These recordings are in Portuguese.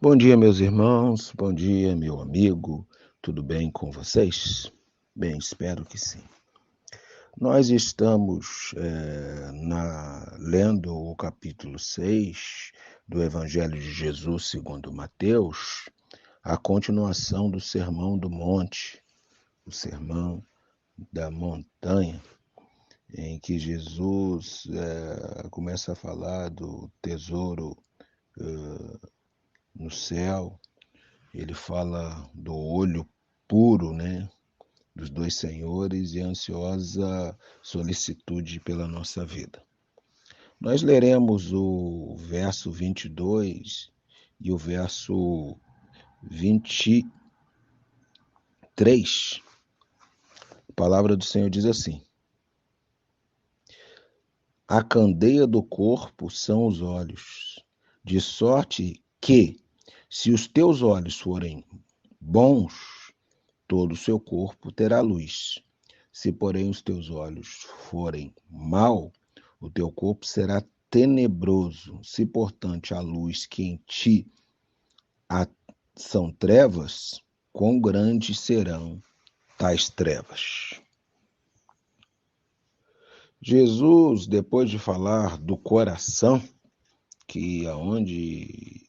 Bom dia, meus irmãos. Bom dia, meu amigo. Tudo bem com vocês? Bem, espero que sim. Nós estamos lendo o capítulo 6 do Evangelho de Jesus segundo Mateus, a continuação do Sermão do Monte, o Sermão da Montanha, em que Jesus começa a falar do tesouro no céu. Ele fala do olho puro, né, dos dois senhores e ansiosa solicitude pela nossa vida. Nós leremos o verso 22 e o verso 23. A palavra do Senhor diz assim: a candeia do corpo são os olhos, de sorte que, se os teus olhos forem bons, todo o seu corpo terá luz. Se, porém, os teus olhos forem mau, o teu corpo será tenebroso. Se, portanto, a luz que em ti são trevas, quão grandes serão tais trevas. Jesus, depois de falar do coração, que aonde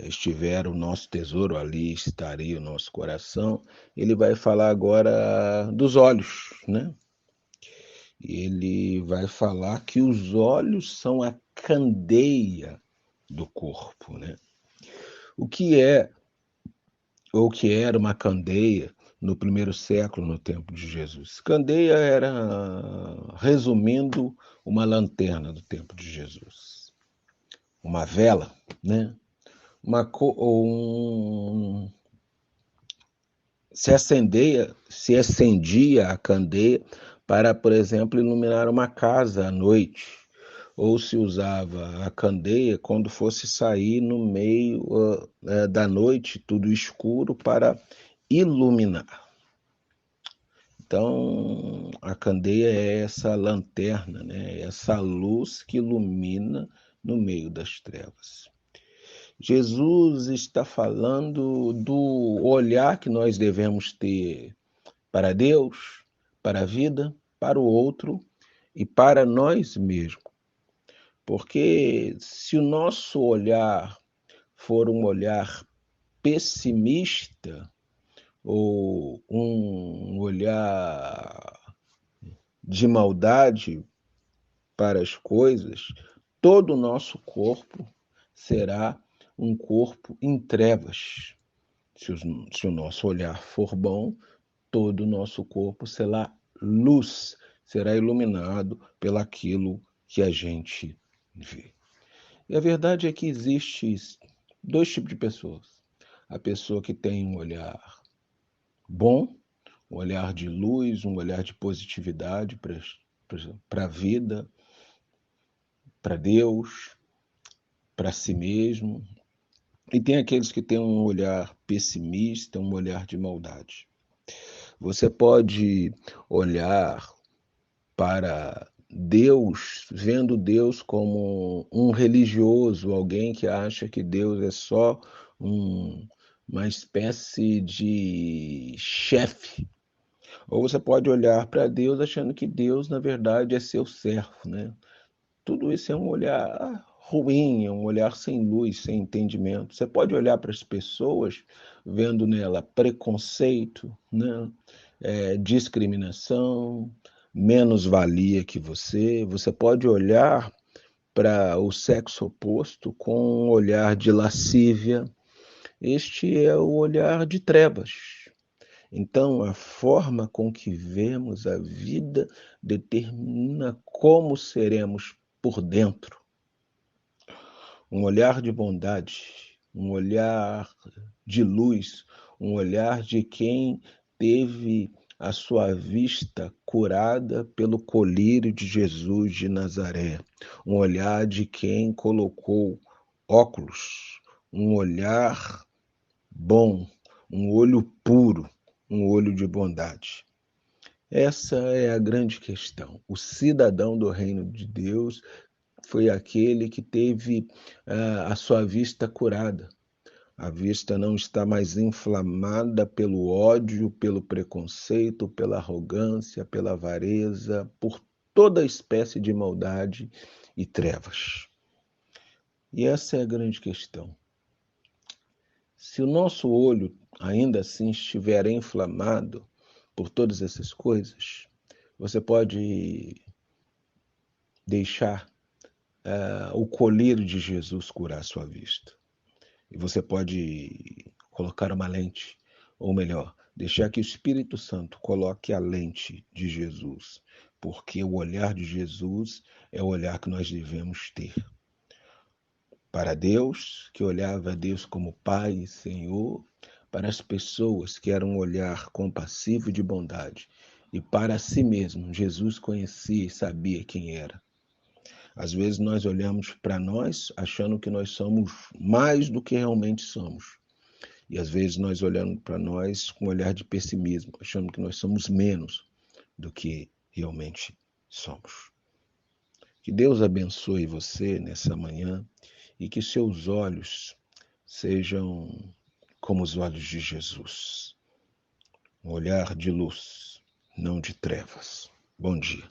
estiver o nosso tesouro, ali estaria o nosso coração, ele vai falar agora dos olhos, né? Ele vai falar que os olhos são a candeia do corpo, né? O que é, ou que era uma candeia no primeiro século, no tempo de Jesus? Candeia era, resumindo, uma lanterna do tempo de Jesus. Uma vela, né? Se acendia a candeia para, por exemplo, iluminar uma casa à noite, ou se usava a candeia quando fosse sair no meio da noite, tudo escuro, para iluminar. Então, a candeia é essa lanterna, né? Essa luz que ilumina no meio das trevas. Jesus está falando do olhar que nós devemos ter para Deus, para a vida, para o outro e para nós mesmos. Porque se o nosso olhar for um olhar pessimista ou um olhar de maldade para as coisas, todo o nosso corpo será um corpo em trevas. Se o nosso olhar for bom, todo o nosso corpo será luz, será iluminado pelaquilo que a gente vê. E a verdade é que existe dois tipos de pessoas. A pessoa que tem um olhar bom, um olhar de luz, um olhar de positividade para a vida, para Deus, para si mesmo. E tem aqueles que têm um olhar pessimista, um olhar de maldade. Você pode olhar para Deus, vendo Deus como um religioso, alguém que acha que Deus é só uma espécie de chefe. Ou você pode olhar para Deus achando que Deus, na verdade, é seu servo, né? Tudo isso é um olhar ruim, é um olhar sem luz, sem entendimento. Você pode olhar para as pessoas vendo nela preconceito, né? Discriminação, menos-valia que você. Você pode olhar para o sexo oposto com um olhar de lascívia. Este é o olhar de trevas. Então, a forma com que vemos a vida determina como seremos por dentro. Um olhar de bondade, um olhar de luz, um olhar de quem teve a sua vista curada pelo colírio de Jesus de Nazaré, um olhar de quem colocou óculos, um olhar bom, um olho puro, um olho de bondade. Essa é a grande questão. O cidadão do reino de Deus foi aquele que teve a sua vista curada. A vista não está mais inflamada pelo ódio, pelo preconceito, pela arrogância, pela avareza, por toda espécie de maldade e trevas. E essa é a grande questão. Se o nosso olho ainda assim estiver inflamado por todas essas coisas, você pode deixar o colírio de Jesus curar a sua vista. E você pode colocar uma lente, ou melhor, deixar que o Espírito Santo coloque a lente de Jesus, porque o olhar de Jesus é o olhar que nós devemos ter. Para Deus, que olhava a Deus como Pai e Senhor, para as pessoas, que era um olhar compassivo de bondade, e para si mesmo, Jesus conhecia e sabia quem era. Às vezes nós olhamos para nós achando que nós somos mais do que realmente somos. E às vezes nós olhamos para nós com um olhar de pessimismo, achando que nós somos menos do que realmente somos. Que Deus abençoe você nessa manhã e que seus olhos sejam como os olhos de Jesus. Um olhar de luz, não de trevas. Bom dia.